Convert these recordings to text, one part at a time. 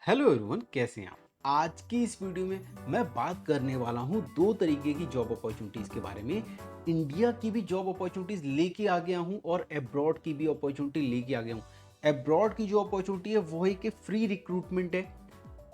Hello everyone, कैसे हैं आप। आज की इस वीडियो में मैं बात करने वाला हूं दो तरीके की जॉब अपॉर्चुनिटीज़ के बारे में। इंडिया की भी जॉब अपॉर्चुनिटीज़ लेके आ गया हूं और अब्रॉड की भी अपॉर्चुनिटी लेके आ गया हूं। अब्रॉड की जो अपॉर्चुनिटी है वो है कि फ्री रिक्रूटमेंट है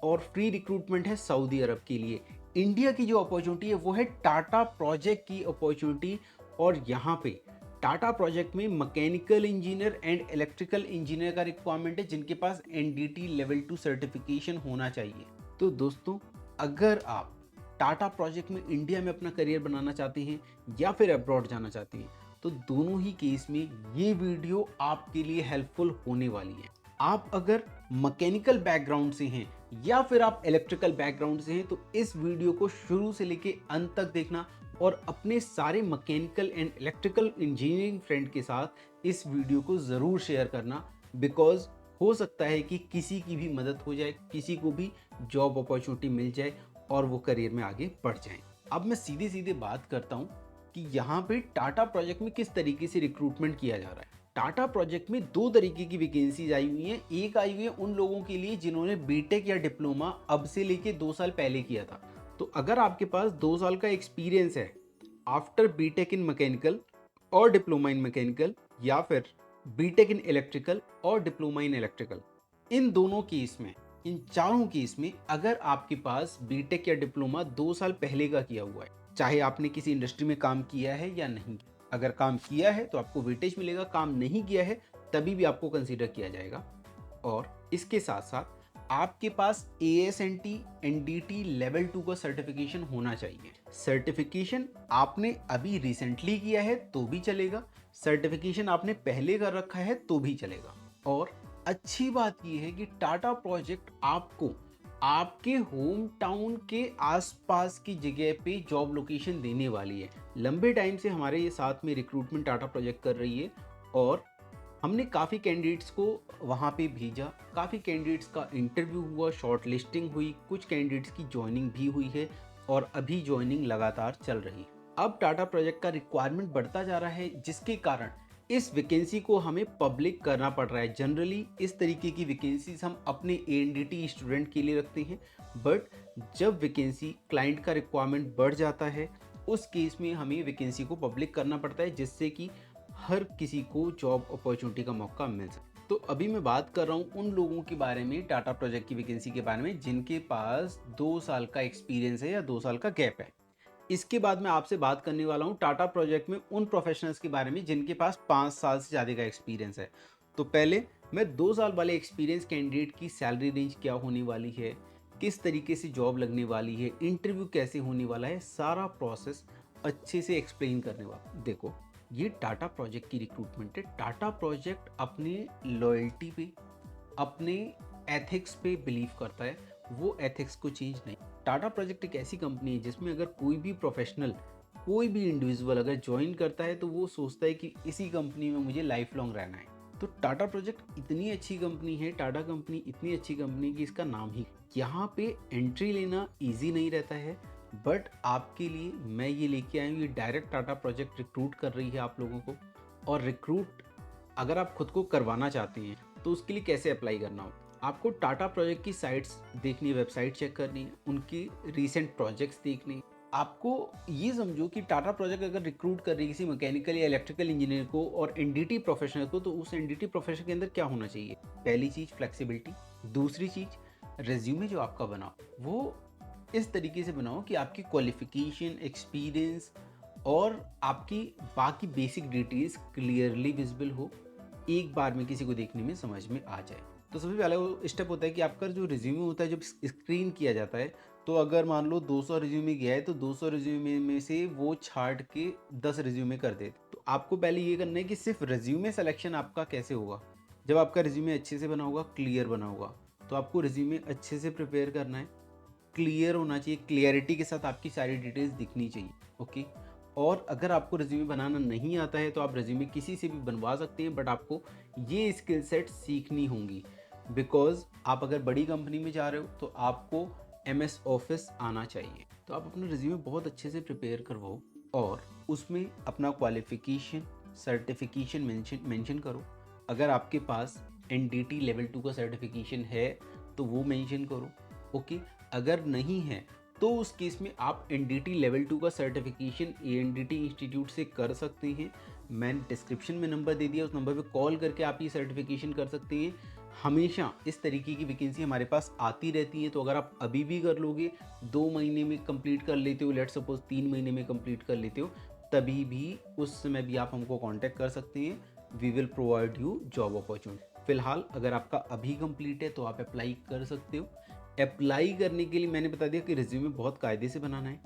और फ्री रिक्रूटमेंट है सऊदी अरब के लिए। इंडिया की जो अपॉर्चुनिटी है वो है टाटा प्रोजेक्ट की अपॉर्चुनिटी। और यहाँ पे टाटा प्रोजेक्ट में mechanical engineer and electrical engineer का रिक्वायरमेंट है जिनके पास एनडीटी लेवल 2 सर्टिफिकेशन होना चाहिए। तो दोस्तों, अगर आप टाटा प्रोजेक्ट में इंडिया में अपना करियर बनाना चाहते हैं या फिर अब्रॉड जाना चाहते हैं तो दोनों ही केस में ये वीडियो आपके लिए हेल्पफुल होने वाली है। आप अगर मैकेनिकल बैकग्राउंड से हैं या फिर आप इलेक्ट्रिकल बैकग्राउंड से हैं तो इस वीडियो को शुरू से लेके अंत तक देखना और अपने सारे mechanical and electrical engineering friend के साथ इस वीडियो को ज़रूर शेयर करना। बिकॉज हो सकता है कि किसी की भी मदद हो जाए, किसी को भी जॉब अपॉर्चुनिटी मिल जाए और वो करियर में आगे बढ़ जाए। अब मैं सीधे सीधे बात करता हूँ कि यहाँ पे टाटा प्रोजेक्ट में किस तरीके से रिक्रूटमेंट किया जा रहा है। टाटा प्रोजेक्ट में दो तरीके की वैकेंसीज आई हुई हैं। एक आई हुई है उन लोगों के लिए जिन्होंने बीटेक या डिप्लोमा अब से लेके 2 साल पहले किया था। तो अगर आपके पास 2 साल का एक्सपीरियंस है आफ्टर बीटेक इन मैकेनिकल और डिप्लोमा इन मैकेनिकल या फिर बीटेक इन इलेक्ट्रिकल और डिप्लोमा इन इलेक्ट्रिकल, इन दोनों केस में, इन चारों केस में अगर आपके पास बीटेक या डिप्लोमा 2 साल पहले का किया हुआ है, चाहे आपने किसी इंडस्ट्री में काम किया है या नहीं, अगर काम किया है तो आपको वेटेज मिलेगा, काम नहीं किया है तभी भी आपको कंसीडर किया जाएगा। और इसके साथ साथ आपके पास AS&T NDT लेवल 2 का सर्टिफिकेशन होना चाहिए। सर्टिफिकेशन आपने अभी रिसेंटली किया है तो भी चलेगा, सर्टिफिकेशन आपने पहले कर रखा है तो भी चलेगा। और अच्छी बात यह है कि टाटा प्रोजेक्ट आपको आपके होम टाउन के आसपास की जगह पे जॉब लोकेशन देने वाली है। लंबे टाइम से हमारे ये साथ में रिक्रूटमेंट टाटा प्रोजेक्ट कर रही है और हमने काफ़ी कैंडिडेट्स को वहाँ पे भेजा, काफ़ी कैंडिडेट्स का इंटरव्यू हुआ, शॉर्ट लिस्टिंग हुई, कुछ कैंडिडेट्स की ज्वाइनिंग भी हुई है और अभी ज्वाइनिंग लगातार चल रही है। अब टाटा प्रोजेक्ट का रिक्वायरमेंट बढ़ता जा रहा है जिसके कारण इस वैकेंसी को हमें पब्लिक करना पड़ रहा है। जनरली इस तरीके की वैकेंसीज हम अपने ANDT स्टूडेंट के लिए रखते हैं, बट जब वैकेंसी क्लाइंट का रिक्वायरमेंट बढ़ जाता है उस केस में हमें वैकेंसी को पब्लिक करना पड़ता है जिससे कि हर किसी को जॉब अपॉर्चुनिटी का मौका मिल सके। तो अभी मैं बात कर रहा हूँ उन लोगों के बारे में, टाटा प्रोजेक्ट की वैकेंसी के बारे में जिनके पास 2 साल का एक्सपीरियंस है या 2 साल का गैप है। इसके बाद मैं आपसे बात करने वाला हूँ टाटा प्रोजेक्ट में उन प्रोफेशनल्स के बारे में जिनके पास 5 साल से ज़्यादा का एक्सपीरियंस है। तो पहले मैं 2 साल वाले एक्सपीरियंस कैंडिडेट की सैलरी रेंज क्या होने वाली है, किस तरीके से जॉब लगने वाली है, इंटरव्यू कैसे होने वाला है, सारा प्रोसेस अच्छे से एक्सप्लेन करने वाला। देखो, ये टाटा प्रोजेक्ट की रिक्रूटमेंट है। टाटा प्रोजेक्ट अपने लॉयल्टी पे, अपने एथिक्स पे बिलीव करता है, वो एथिक्स को चेंज नहीं। टाटा प्रोजेक्ट एक ऐसी कंपनी है जिसमें अगर कोई भी प्रोफेशनल, कोई भी इंडिविजुअल अगर ज्वाइन करता है तो वो सोचता है कि इसी कंपनी में मुझे लाइफ लॉन्ग रहना है। तो टाटा प्रोजेक्ट इतनी अच्छी कंपनी है, टाटा कंपनी इतनी अच्छी कंपनी कि इसका नाम ही, यहाँ पे एंट्री लेना ईजी नहीं रहता है। बट आपके लिए मैं ये लेके आया हूँ, ये डायरेक्ट टाटा प्रोजेक्ट रिक्रूट कर रही है आप लोगों को। और रिक्रूट अगर आप खुद को करवाना चाहते हैं तो उसके लिए कैसे अप्लाई करना हो, आपको टाटा प्रोजेक्ट की साइट्स देखनी है, वेबसाइट चेक करनी है, उनकी रीसेंट प्रोजेक्ट्स देखनी है। आपको ये समझो कि टाटा प्रोजेक्ट अगर रिक्रूट कर रही है किसी मैकेनिकल या इलेक्ट्रिकल इंजीनियर को और एनडीटी प्रोफेशनल को, तो उस एनडीटी प्रोफेशनल के अंदर क्या होना चाहिए। पहली चीज़ फ्लेक्सिबिलिटी, दूसरी चीज़ रेज्यूमे जो आपका बनाओ वो इस तरीके से बनाओ कि आपकी क्वालिफिकेशन, एक्सपीरियंस और आपकी बाकी बेसिक डिटेल्स क्लियरली विजिबल हो, एक बार में किसी को देखने में समझ में आ जाए। तो सबसे पहला वो स्टेप होता है कि आपका जो रिज्यूमे होता है जब स्क्रीन किया जाता है, तो अगर मान लो 200 रिज्यूमे गया है तो 200 रिज्यूमे में से वो छांट के 10 रिज्यूमे कर दे। तो आपको पहले ये करना है कि सिर्फ रिज्यूमे सिलेक्शन आपका कैसे होगा। जब आपका रिज्यूमे अच्छे से बना होगा, क्लियर बना होगा, तो आपको रिज्यूमे अच्छे से प्रिपेयर करना है, क्लियर होना चाहिए, क्लियरिटी के साथ आपकी सारी डिटेल्स दिखनी चाहिए। ओके। और अगर आपको रिज्यूमे बनाना नहीं आता है तो आप रिज्यूमे किसी से भी बनवा सकते हैं, बट आपको ये स्किल सेट सीखनी होंगी। बिकॉज आप अगर बड़ी कंपनी में जा रहे हो तो आपको MS ऑफिस आना चाहिए। तो आप अपना रिज्यूमे बहुत अच्छे से प्रिपेयर करवाओ और उसमें अपना क्वालिफिकेशन, सर्टिफिकेशन मेंशन करो। अगर आपके पास NDT लेवल 2 का सर्टिफिकेशन है तो वो मेंशन करो। ओके, अगर नहीं है तो उस केस में आप एनडीटी लेवल 2 का सर्टिफिकेशन एएनडीटी इंस्टीट्यूट से कर सकते हैं। मैंने डिस्क्रिप्शन में नंबर दे दिया, उस नंबर पे कॉल करके आप ये सर्टिफिकेशन कर सकते हैं। हमेशा इस तरीके की वैकेंसी हमारे पास आती रहती है, तो अगर आप अभी भी कर लोगे, 2 महीने में कंप्लीट कर लेते हो, लेट्स सपोज 3 महीने में कंप्लीट कर लेते हो, तभी भी उस समय भी आप हमको कांटेक्ट कर सकते हैं। We will provide you job opportunity. फिलहाल अगर आपका अभी कंप्लीट है तो आप अप्लाई कर सकते हो। अप्लाई करने के लिए मैंने बता दिया कि रिज्यूमे बहुत कायदे से बनाना है।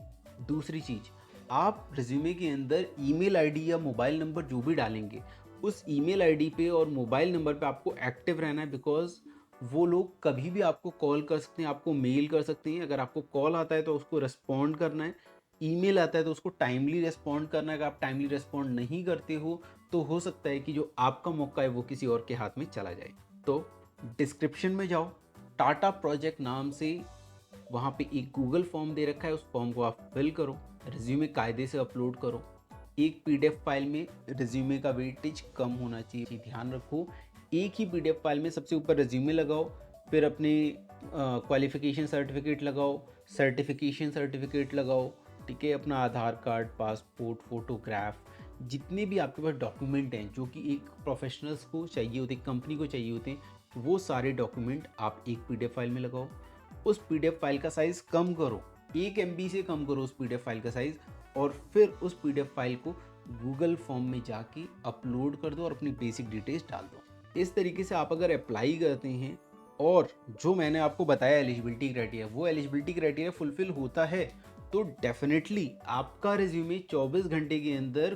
दूसरी चीज़, आप रिज्यूमे के अंदर ईमेल आईडी या मोबाइल नंबर जो भी डालेंगे, उस ईमेल आईडी पे और मोबाइल नंबर पे आपको एक्टिव रहना है, बिकॉज वो लोग कभी भी आपको कॉल कर सकते हैं, आपको मेल कर सकते हैं। अगर आपको कॉल आता है तो उसको रिस्पॉन्ड करना है, ईमेल आता है तो उसको टाइमली रिस्पॉन्ड करना है। अगर आप टाइमली रिस्पॉन्ड नहीं करते हो तो हो सकता है कि जो आपका मौका है वो किसी और के हाथ में चला जाए। तो डिस्क्रिप्शन में जाओ, टाटा प्रोजेक्ट नाम से वहाँ पे एक गूगल फॉर्म दे रखा है, उस फॉर्म को आप फिल करो, रिज्यूमे कायदे से अपलोड करो। एक पीडीएफ फाइल में रिज्यूमे का वेटेज कम होना चाहिए, ध्यान रखो। एक ही पीडीएफ फाइल में सबसे ऊपर रिज्यूमे लगाओ, फिर अपने क्वालिफिकेशन सर्टिफिकेट लगाओ, सर्टिफिकेशन सर्टिफिकेट लगाओ, ठीक है, अपना आधार कार्ड, पासपोर्ट, फोटोग्राफ, जितने भी आपके पास डॉक्यूमेंट हैं जो कि एक प्रोफेशनल्स को चाहिए होते, कंपनी को चाहिए होते हैं, वो सारे डॉक्यूमेंट आप एक पीडीएफ फाइल में लगाओ। उस पीडीएफ फाइल का साइज़ कम करो, 1 MB से कम करो उस पीडीएफ फाइल का साइज़, और फिर उस पीडीएफ फाइल को गूगल फॉर्म में जाके अपलोड कर दो और अपनी बेसिक डिटेल्स डाल दो। इस तरीके से आप अगर अप्लाई करते हैं और जो मैंने आपको बताया एलिजिबिलिटी क्राइटेरिया, वो एलिजिबिलिटी क्राइटेरिया फुलफिल होता है, तो डेफिनेटली आपका रिज्यूमे 24 घंटे के अंदर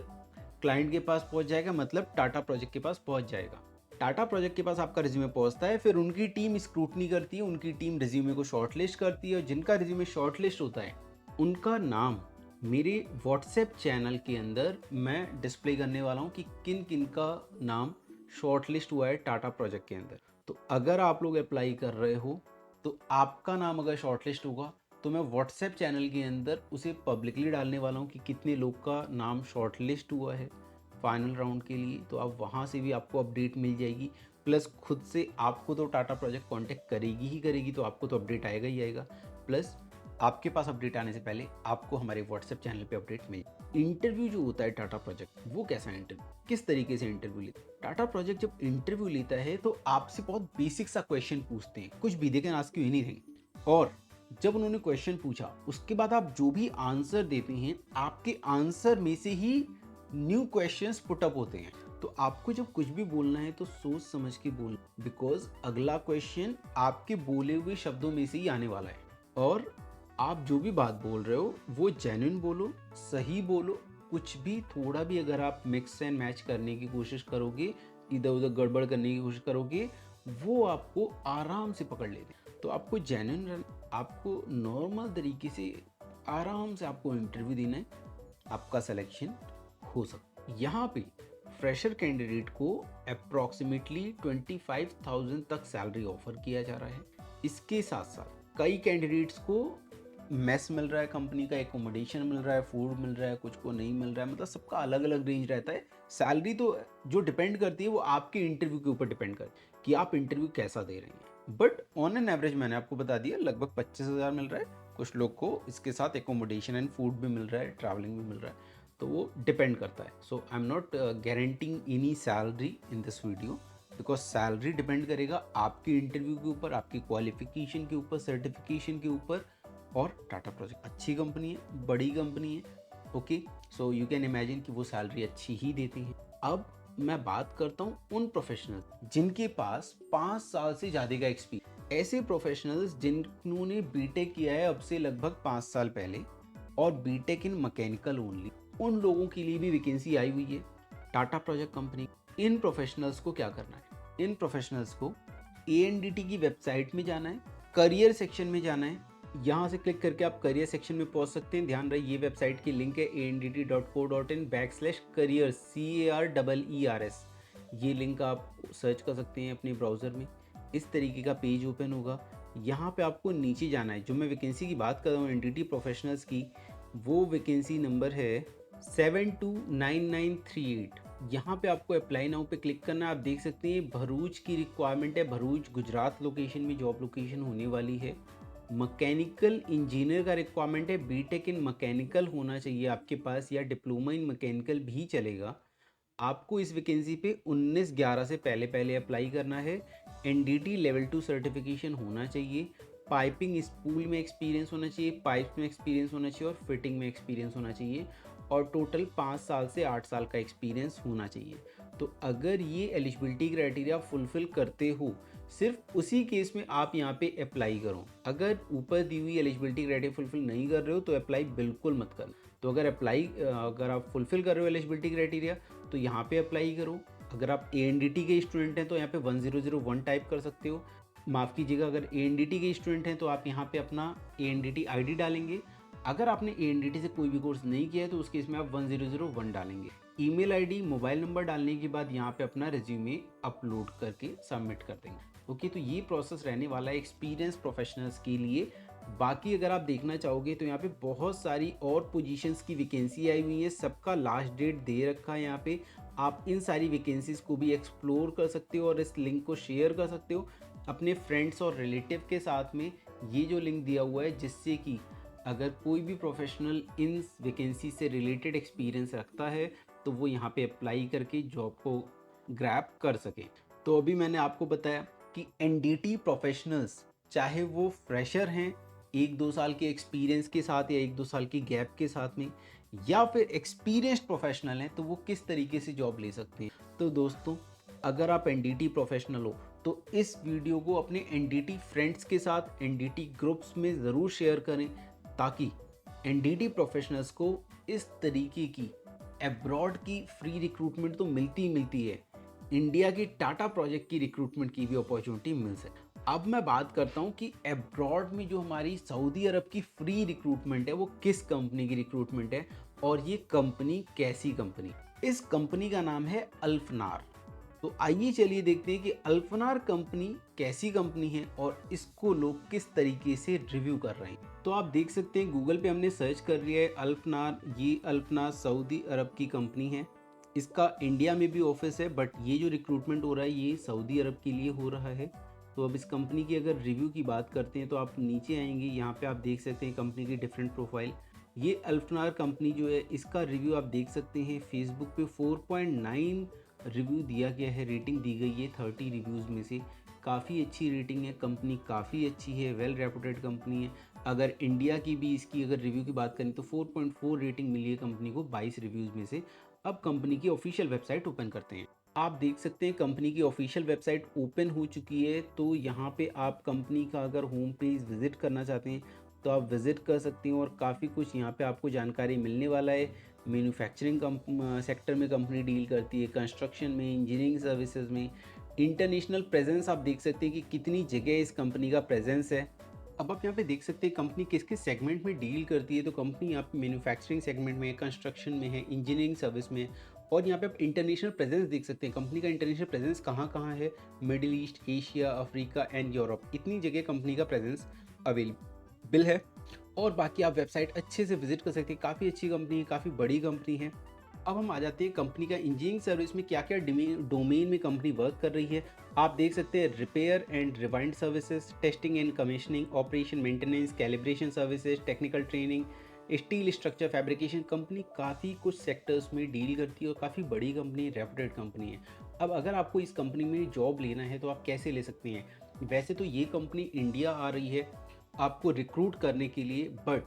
क्लाइंट के पास पहुंच जाएगा, मतलब टाटा प्रोजेक्ट के पास पहुंच जाएगा। टाटा प्रोजेक्ट के पास आपका रिज्यूमे पहुंचता है, फिर उनकी टीम स्क्रूटनी करती है, उनकी टीम रिज्यूमे को शॉर्टलिस्ट करती है, और जिनका रिज्यूमे शॉर्टलिस्ट होता है उनका नाम मेरे व्हाट्सएप चैनल के अंदर मैं डिस्प्ले करने वाला हूँ कि किन किन का नाम शॉर्टलिस्ट हुआ है टाटा प्रोजेक्ट के अंदर। तो अगर आप लोग अप्लाई कर रहे हो तो आपका नाम अगर शॉर्टलिस्ट होगा तो मैं व्हाट्सएप चैनल के अंदर उसे पब्लिकली डालने वाला हूँ कि कितने लोग का नाम शॉर्टलिस्ट हुआ है फाइनल राउंड के लिए। तो आप वहाँ से भी आपको अपडेट मिल जाएगी, प्लस खुद से आपको तो टाटा प्रोजेक्ट कांटेक्ट करेगी ही करेगी, तो आपको तो अपडेट आएगा ही आएगा। प्लस आपके पास अपडेट आने से पहले आपको हमारे व्हाट्सएप चैनल पे अपडेट मिल। इंटरव्यू जो होता है टाटा प्रोजेक्ट, वो कैसा इंटरव्यू, किस तरीके से इंटरव्यू लेता है टाटा प्रोजेक्ट। जब इंटरव्यू लेता है तो आपसे बहुत बेसिक सा क्वेश्चन पूछते हैं, कुछ भी, they can ask you anything. और जब उन्होंने क्वेश्चन पूछा उसके बाद आप जो भी आंसर देते हैं, आपके आंसर में से ही न्यू क्वेश्चंस पुट अप होते हैं। तो आपको जब कुछ भी बोलना है तो सोच समझ के बोल, बिकॉज अगला क्वेश्चन आपके बोले हुए शब्दों में से ही आने वाला है। और आप जो भी बात बोल रहे हो वो जेन्युइन बोलो, सही बोलो। कुछ भी थोड़ा भी अगर आप मिक्स एंड मैच करने की कोशिश करोगे, इधर उधर गड़बड़ करने की कोशिश करोगे, वो आपको आराम से पकड़ लेते। तो आपको जेन्युइन, आपको नॉर्मल तरीके से आराम से आपको इंटरव्यू देना है, आपका सिलेक्शन हो सकता। यहाँ पे फ्रेशर कैंडिडेट को अप्रॉक्सीमेटली 25,000 तक सैलरी ऑफर किया जा रहा है। इसके साथ साथ कई कैंडिडेट्स को मेस मिल रहा है, कंपनी का एकोमोडेशन मिल रहा है, फूड मिल रहा है, कुछ को नहीं मिल रहा है, मतलब सबका अलग अलग रेंज रहता है। सैलरी तो जो डिपेंड करती है वो आपके इंटरव्यू के ऊपर डिपेंड करती है कि आप इंटरव्यू कैसा दे रहे हैं। बट ऑन एन एवरेज मैंने आपको बता दिया लगभग 25,000 मिल रहा है। कुछ लोग को इसके साथ एकोमोडेशन एंड फूड भी मिल रहा है, ट्रैवलिंग भी मिल रहा है, तो वो डिपेंड करता है। So I am not guaranteeing any salary in this video, because salary depend करेगा आपके इंटरव्यू के ऊपर, आपकी क्वालिफिकेशन के ऊपर, सर्टिफिकेशन के ऊपर। और टाटा प्रोजेक्ट अच्छी कंपनी है, बड़ी कंपनी है, okay, so you can imagine कि वो सैलरी अच्छी ही देती है। अब मैं बात करता हूँ उन प्रोफेशनल जिनके पास 5 साल से ज़्यादा का एक्सपीरियंस, ऐसे प्रोफेशनल्स जिन्होंने बीटेक किया है अब से लगभग 5 साल पहले, और बीटेक इन मैकेनिकल ओनली, उन लोगों के लिए भी वैकेंसी आई हुई है टाटा प्रोजेक्ट कंपनी। इन प्रोफेशनल्स को क्या करना है, इन प्रोफेशनल्स को एएनडीटी की वेबसाइट में जाना है, करियर सेक्शन में जाना है, यहाँ से क्लिक करके आप करियर सेक्शन में पहुँच सकते हैं। ध्यान रहे ये वेबसाइट की लिंक है andt.co.in/careers CAREERS। ये लिंक आप सर्च कर सकते हैं अपने ब्राउज़र में। इस तरीके का पेज ओपन होगा, यहाँ पे आपको नीचे जाना है। जो मैं वैकेंसी की बात कर रहा हूँ एनडीटी प्रोफेशनल्स की, वो वैकेंसी नंबर है 729938। यहाँ पे आपको अप्लाई नाउ पे क्लिक करना है। आप देख सकते हैं भरूच की रिक्वायरमेंट है, भरूच गुजरात लोकेशन में जॉब लोकेशन होने वाली है। मैकेनिकल इंजीनियर का रिक्वायरमेंट है, बीटेक इन मैकेनिकल होना चाहिए आपके पास, या डिप्लोमा इन मैकेनिकल भी चलेगा। आपको इस वैकेंसी पे 19/11 से पहले पहले अप्लाई करना है। एनडीटी लेवल 2 सर्टिफिकेशन होना चाहिए। पाइपिंग स्पूल में एक्सपीरियंस होना चाहिए, पाइप में एक्सपीरियंस होना चाहिए और फिटिंग में एक्सपीरियंस होना चाहिए, और टोटल 5 साल से 8 साल का एक्सपीरियंस होना चाहिए। तो अगर ये एलिजिबिलिटी क्राइटेरिया फुलफिल करते हो, सिर्फ उसी केस में आप यहाँ पे अप्लाई करो। अगर ऊपर दी हुई एलिजिबिलिटी क्राइटेरिया फुलफिल नहीं कर रहे हो तो अप्लाई बिल्कुल मत करना। तो अगर आप फुलफिल कर रहे हो एलिजिबिलिटी क्राइटेरिया तो यहाँ पे अप्लाई करो। अगर आप एएनडीटी के स्टूडेंट हैं तो यहाँ पे 1001 टाइप कर सकते हो। माफ़ कीजिएगा, अगर एएनडीटी के स्टूडेंट हैं तो आप यहाँ पे अपना एएनडीटी आईडी डालेंगे। अगर आपने एएनडीटी से कोई भी कोर्स नहीं किया है तो उस केस में आप 1001 डालेंगे। ईमेल आईडी, मोबाइल नंबर डालने के बाद यहाँ पे अपना रिज्यूमे अपलोड करके सबमिट कर देंगे। ओके, तो ये प्रोसेस रहने वाला है एक्सपीरियंस प्रोफेशनल्स के लिए। बाकी अगर आप देखना चाहोगे तो यहाँ पे बहुत सारी और पोजीशंस की वैकेंसी आई हुई है, सबका लास्ट डेट दे रखा है यहाँ पे। आप इन सारी वैकेंसीज को भी एक्सप्लोर कर सकते हो और इस लिंक को शेयर कर सकते हो अपने फ्रेंड्स और रिलेटिव के साथ में। ये जो लिंक दिया हुआ है, जिससे कि अगर कोई भी प्रोफेशनल इन वैकेंसी से रिलेटेड एक्सपीरियंस रखता है तो वो यहाँ पे अप्लाई करके जॉब को ग्रैब कर सके। तो अभी मैंने आपको बताया कि एनडीटी प्रोफेशनल्स, चाहे वो फ्रेशर हैं 1-2 साल के एक्सपीरियंस के साथ या 1-2 साल की गैप के साथ में, या फिर एक्सपीरियंस्ड प्रोफेशनल हैं, तो वो किस तरीके से जॉब ले सकते हैं। तो दोस्तों, अगर आप एनडीटी प्रोफेशनल हो तो इस वीडियो को अपने एनडीटी फ्रेंड्स के साथ एनडीटी ग्रुप्स में ज़रूर शेयर करें, ताकि एनडीटी प्रोफेशनल्स को इस तरीके की अब्रॉड की फ्री रिक्रूटमेंट तो मिलती ही मिलती है, इंडिया की टाटा प्रोजेक्ट की रिक्रूटमेंट की भी अपॉर्चुनिटी मिल सके। अब मैं बात करता हूँ कि अब्रॉड में जो हमारी सऊदी अरब की फ्री रिक्रूटमेंट है वो किस कंपनी की रिक्रूटमेंट है, और ये कंपनी कैसी कंपनी। इस कंपनी का नाम है अल्फनार। तो आइए चलिए देखते हैं कि अल्फनार कंपनी कैसी कंपनी है और इसको लोग किस तरीके से रिव्यू कर रहे हैं। तो आप देख सकते हैं गूगल पे हमने सर्च कर लिया है अल्फनार। ये अल्फनार सऊदी अरब की कंपनी है। इसका इंडिया में भी ऑफिस है, बट ये जो रिक्रूटमेंट हो रहा है ये सऊदी अरब के लिए हो रहा है। तो अब इस कंपनी की अगर रिव्यू की बात करते हैं तो आप नीचे आएंगे, यहाँ पे आप देख सकते हैं कंपनी की डिफरेंट प्रोफाइल। ये अल्फनार कंपनी जो है इसका रिव्यू आप देख सकते हैं फेसबुक पे 4.9 रिव्यू दिया गया है, रेटिंग दी गई है 30 रिव्यूज़ में से। काफ़ी अच्छी रेटिंग है, कंपनी काफ़ी अच्छी है, वेल रेपुटेड कंपनी है। अगर इंडिया की भी इसकी अगर रिव्यू की बात करें तो 4.4 रेटिंग मिली है कंपनी को 22 रिव्यूज़ में से। अब कंपनी की ऑफिशियल वेबसाइट ओपन करते हैं। आप देख सकते हैं कंपनी की ऑफिशियल वेबसाइट ओपन हो चुकी है। तो यहाँ पे आप कंपनी का अगर होम पेज विज़िट करना चाहते हैं तो आप विज़िट कर सकते हैं, और काफ़ी कुछ यहाँ पे आपको जानकारी मिलने वाला है। मैन्युफैक्चरिंग सेक्टर में कंपनी डील करती है, कंस्ट्रक्शन में, इंजीनियरिंग सर्विसेज में। इंटरनेशनल प्रेजेंस आप देख सकते हैं कि कितनी जगह इस कंपनी का प्रेजेंस है। अब आप यहाँ पे देख सकते हैं कंपनी किस किस सेगमेंट में डील करती है। तो कंपनी यहाँ पे मैन्युफैक्चरिंग सेगमेंट में है, कंस्ट्रक्शन में है, इंजीनियरिंग सर्विस में है। और यहाँ पे आप इंटरनेशनल प्रेजेंस देख सकते हैं कंपनी का इंटरनेशनल प्रेजेंस कहाँ कहाँ है। Middle east, Asia, Africa and Europe, इतनी जगह कंपनी का प्रेजेंस अवेलेबल है। और बाकी आप वेबसाइट अच्छे से विजिट कर सकते हैं। काफ़ी अच्छी कंपनी है, काफ़ी बड़ी कंपनी है। अब हम आ जाते हैं कंपनी का इंजीनियरिंग सर्विस में क्या क्या डोमेन में कंपनी वर्क कर रही है। आप देख सकते हैं repair and rewind services, testing and commissioning, operation maintenance, calibration services, technical training, steel structure fabrication. Company काफ़ी कुछ सेक्टर्स में डील करती है और काफ़ी बड़ी कंपनी, रेपुटेड कंपनी है। अब अगर आपको इस कंपनी में जॉब लेना है तो आप कैसे ले सकते हैं। वैसे तो ये कंपनी इंडिया आ रही है आपको रिक्रूट करने के लिए, बट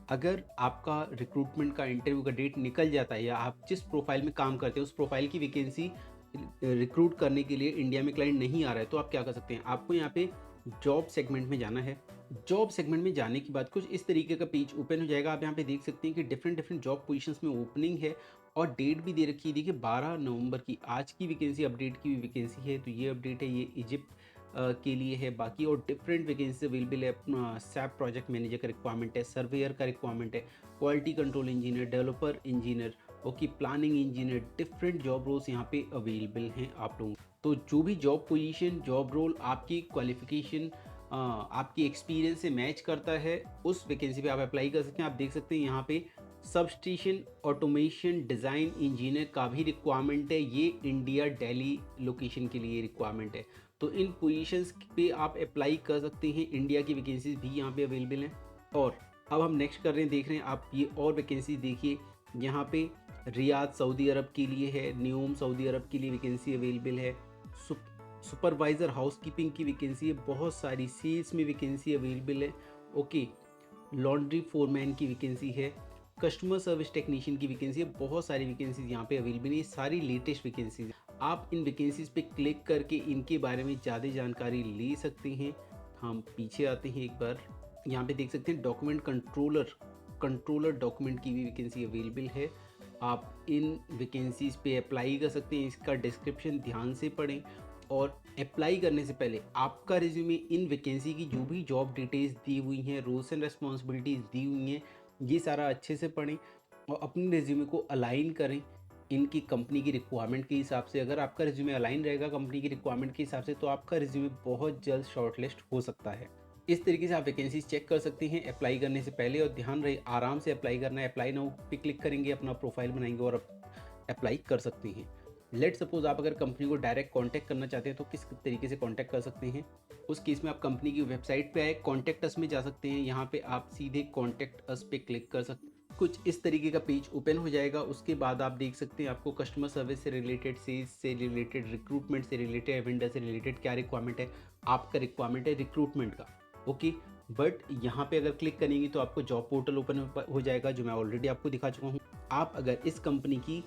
अगर आपका रिक्रूटमेंट का इंटरव्यू का डेट निकल जाता है या आप जिस प्रोफाइल में काम करते हैं उस प्रोफाइल की वैकेंसी रिक्रूट करने के लिए इंडिया में क्लाइंट नहीं आ रहा है, तो आप क्या कर सकते हैं। आपको यहाँ पे जॉब सेगमेंट में जाना है। जॉब सेगमेंट में जाने के बाद कुछ इस तरीके का पेज ओपन हो जाएगा। आप यहाँ पे देख सकते हैं कि डिफरेंट डिफरेंट जॉब पोजीशंस में ओपनिंग है और डेट भी दे रखी है। देखिए 12 नवंबर की आज की वैकेंसी अपडेट की हुई वैकेंसी है। तो ये अपडेट है, ये इजिप्ट के लिए है। बाकी और डिफरेंट वैकेंसी अवेलेबल है। अपना सैप प्रोजेक्ट मैनेजर का रिक्वायरमेंट है, सर्वेयर का रिक्वायरमेंट है, quality control engineer, developer engineer, okay, planning engineer. Different job roles यहाँ पे अवेलेबल हैं आप लोगों। तो जो भी जॉब पोजीशन, जॉब रोल आपकी क्वालिफिकेशन, आपकी एक्सपीरियंस से मैच करता है, उस वैकेंसी पे आप अप्लाई कर सकते हैं। आप देख सकते हैं यहाँ पे सबस्टेशन ऑटोमेशन डिज़ाइन इंजीनियर का भी रिक्वायरमेंट है, ये इंडिया दिल्ली लोकेशन के लिए रिक्वायरमेंट है। तो इन पोजीशंस पे आप अप्लाई कर सकते हैं, इंडिया की वैकेंसीज भी यहाँ पे अवेलेबल हैं। और अब हम नेक्स्ट कर रहे हैं, देख रहे हैं आप ये और वैकेंसीज देखिए, यहाँ पे रियाद सऊदी अरब के लिए है, न्यूम सऊदी अरब के लिए वैकेंसी अवेलेबल है, सुपरवाइज़र हाउसकीपिंग की वैकेंसी है, बहुत सारी सेल्स में वैकेंसी अवेलेबल है। ओके, लॉन्ड्री फोरमैन की वैकेंसी है, कस्टमर सर्विस टेक्नीशियन की वैकेंसी है, बहुत सारी वैकेंसीज यहाँ पे अवेलेबल है, ये सारी लेटेस्ट वैकेंसीज। आप इन वैकेंसीज पे क्लिक करके इनके बारे में ज़्यादा जानकारी ले सकते हैं। हम पीछे आते हैं एक बार, यहाँ पे देख सकते हैं डॉक्यूमेंट कंट्रोलर डॉक्यूमेंट की भी वैकेंसी अवेलेबल है। आप इन वैकेंसीज पे अप्लाई कर सकते हैं, इसका डिस्क्रिप्शन ध्यान से पढ़ें और अप्लाई करने से पहले आपका रिज्यूमे इन वैकेंसी की जो भी जॉब डिटेल्स दी हुई हैं, रोल्स एंड रिस्पॉन्सिबिलिटीज़ दी हुई हैं, ये सारा अच्छे से पढ़ें और अपने रिज्यूमे को अलाइन करें इनकी कंपनी की रिक्वायरमेंट के हिसाब से। अगर आपका रिज्यूमे अलाइन रहेगा कंपनी की रिक्वायरमेंट के हिसाब से तो आपका रिज्यूमे बहुत जल्द शॉर्टलिस्ट हो सकता है। इस तरीके से आप वैकेंसीज चेक कर सकते हैं अप्लाई करने से पहले, और ध्यान रहे आराम से अप्लाई करना है। अप्लाई नाउ पे क्लिक करेंगे, अपना प्रोफाइल बनाएंगे और अप्लाई कर सकते हैं। लेट सपोज आप अगर कंपनी को डायरेक्ट कांटेक्ट करना चाहते हैं तो किस तरीके से कांटेक्ट कर सकते हैं। उस केस में आप कंपनी की वेबसाइट पे आए, कॉन्टैक्ट अस में जा सकते हैं, यहाँ पे आप सीधे कॉन्टैक्ट अस पे क्लिक कर सकते हैं। कुछ इस तरीके का पेज ओपन हो जाएगा। उसके बाद आप देख सकते हैं आपको कस्टमर सर्विस से रिलेटेड, सेल्स से रिलेटेड, रिक्रूटमेंट से रिलेटेड, वेंडर से रिलेटेड क्या रिक्वायरमेंट है। आपका रिक्वायरमेंट है रिक्रूटमेंट का, ओके। बट यहाँ पे अगर क्लिक करेंगे तो आपको जॉब पोर्टल ओपन हो जाएगा, जो मैं ऑलरेडी आपको दिखा चुका हूँ। आप अगर इस कंपनी की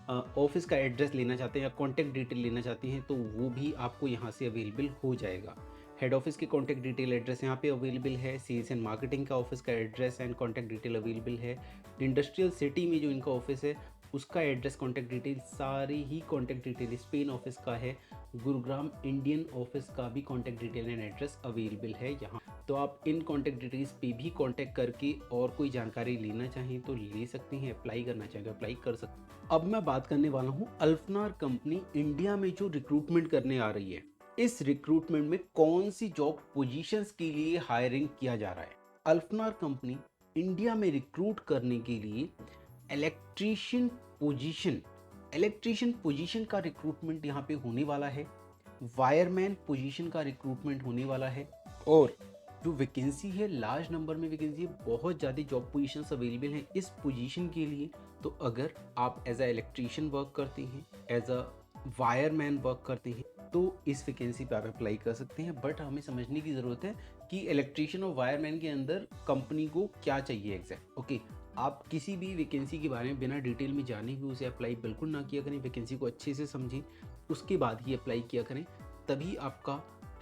ऑफिस का एड्रेस लेना चाहते हैं या कॉन्टैक्ट डिटेल लेना चाहते हैं तो वो भी आपको यहाँ से अवेलेबल हो जाएगा। हेड ऑफिस के कॉन्टैक्ट डिटेल एड्रेस यहाँ पे अवेलेबल है, सेल्स एंड मार्केटिंग का ऑफिस का address and contact detail available है, इंडस्ट्रियल सिटी में जो इनका ऑफिस है उसका एड्रेस, कॉन्टैक्ट डिटेल, सारी ही कॉन्टैक्ट डिटेल, स्पेन ऑफिस का है, गुरुग्राम इंडियन ऑफिस का भी contact detail and address available है यहाँ। तो आप इन कॉन्टैक्ट डिटेल्स पे भी कॉन्टैक्ट करके और कोई जानकारी लेना चाहें तो ले सकते हैं, अप्लाई करना चाहें तो अप्लाई कर सकते हैं। अब मैं बात करने वाला हूँ अल्फनार कंपनी इंडिया में जो रिक्रूटमेंट करने आ रही है, इस रिक्रूटमेंट में कौन सी जॉब पोजीशंस के लिए हायरिंग किया जा रहा है। अल्फनार कंपनी इंडिया में रिक्रूट करने के लिए इलेक्ट्रीशियन पोजीशन का रिक्रूटमेंट यहाँ पे होने वाला है, वायरमैन पोजीशन का रिक्रूटमेंट होने वाला है, और जो वैकेंसी है लार्ज नंबर में वैकेंसी है, बहुत ज़्यादा जॉब पोजीशंस अवेलेबल हैं इस पोजीशन के लिए। तो अगर आप एज अ इलेक्ट्रीशियन वर्क करते हैं, एज अ वायरमैन वर्क करते हैं तो इस वैकेंसी पे आप अप्लाई कर सकते हैं। बट हमें समझने की ज़रूरत है कि इलेक्ट्रीशियन और वायरमैन के अंदर कंपनी को क्या चाहिए एग्जैक्ट। ओके, आप किसी भी वैकेंसी के बारे में बिना डिटेल में जाने हुए उसे अप्लाई बिल्कुल ना किया करें, वैकेंसी को अच्छे से समझें उसके बाद ही अप्लाई किया करें, तभी आपका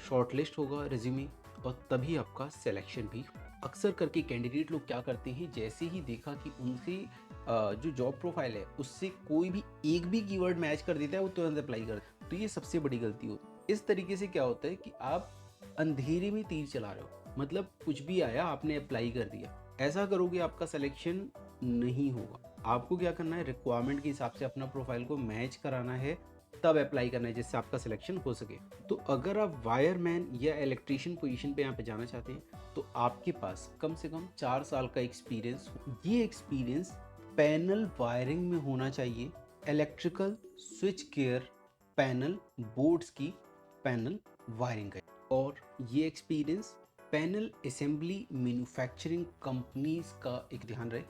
शॉर्टलिस्ट होगा रिज्यूमे और तभी आपका सिलेक्शन भी। अक्सर करके कैंडिडेट लोग क्या करते हैं, जैसे ही देखा कि उनसे जो जॉब प्रोफाइल है उससे कोई भी एक भी कीवर्ड मैच कर देता है वो तुरंत अप्लाई कर देता है। तो ये सबसे बड़ी गलती होती है। इस तरीके से क्या होता है कि आप अंधेरे में तीर चला रहे हो, मतलब कुछ भी आया आपने अप्लाई कर दिया। ऐसा करोगे आपका सिलेक्शन नहीं होगा। आपको क्या करना है, रिक्वायरमेंट के हिसाब से अपना प्रोफाइल को मैच कराना है, तब अप्लाई करना है जिससे आपका सिलेक्शन हो सके। तो अगर आप वायरमैन या इलेक्ट्रीशियन पोजीशन पे यहाँ पे जाना चाहते हैं तो आपके पास कम से कम 4 साल का एक्सपीरियंस हो। ये एक्सपीरियंस पैनल वायरिंग में होना चाहिए, electrical switch gear panel boards की पैनल वायरिंग का, और ये experience panel assembly manufacturing companies का एक ध्यान रहे,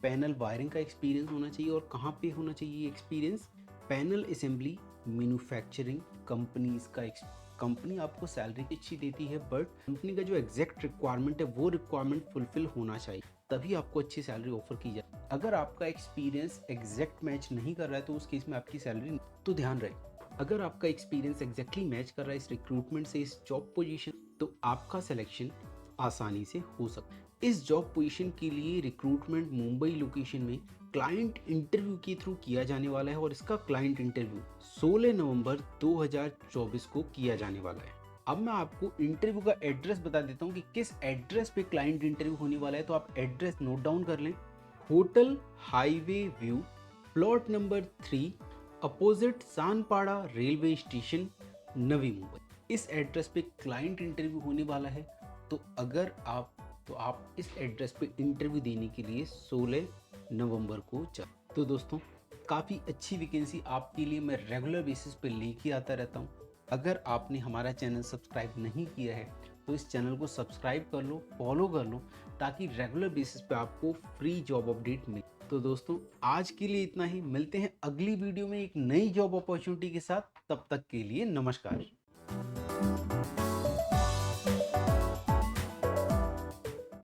पैनल वायरिंग का एक्सपीरियंस होना चाहिए। और कहाँ पे होना चाहिए ये experience, panel assembly manufacturing companies का। कंपनी आपको सैलरी अच्छी देती है बट कंपनी का जो एग्जैक्ट रिक्वायरमेंट है वो रिक्वायरमेंट फुलफिल होना चाहिए, तभी आपको अच्छी सैलरी ऑफर की जाए। अगर आपका एक्सपीरियंस एग्जैक्ट मैच नहीं कर रहा है तो उस केस में आपकी सैलरी, तो ध्यान रहे अगर आपका एक्सपीरियंस एग्जैक्टली मैच कर रहा है इस रिक्रूटमेंट से, इस जॉब पोजीशन, तो आपका सिलेक्शन आसानी से हो सकता है। इस जॉब पोजीशन के लिए रिक्रूटमेंट मुंबई लोकेशन में क्लाइंट इंटरव्यू के थ्रू किया जाने वाला है और इसका क्लाइंट इंटरव्यू 16 नवंबर 2024 को किया जाने वाला है। अब मैं आपको इंटरव्यू का एड्रेस बता देता हूँ कि किस एड्रेस पे क्लाइंट इंटरव्यू होने वाला है, तो आप एड्रेस नोट डाउन कर लें। Hotel highway view, plot number 3, opposite Sanpada railway station, Navi Mumbai. इस एड्रेस पे क्लाइंट इंटरव्यू होने वाला है। तो अगर आप इस एड्रेस पे इंटरव्यू देने के लिए 16 नवंबर को चल। तो दोस्तों, काफ़ी अच्छी वैकेंसी आपके लिए मैं रेगुलर बेसिस पे लेके आता रहता हूँ। अगर आपने हमारा चैनल सब्सक्राइब नहीं किया है तो इस चैनल को सब्सक्राइब कर लो, फॉलो कर लो, ताकि रेगुलर बेसिस पे आपको फ्री जॉब अपडेट मिले। तो दोस्तों, आज के लिए इतना ही। मिलते हैं अगली वीडियो में एक नई जॉब अपॉर्चुनिटी के साथ। तब तक के लिए नमस्कार।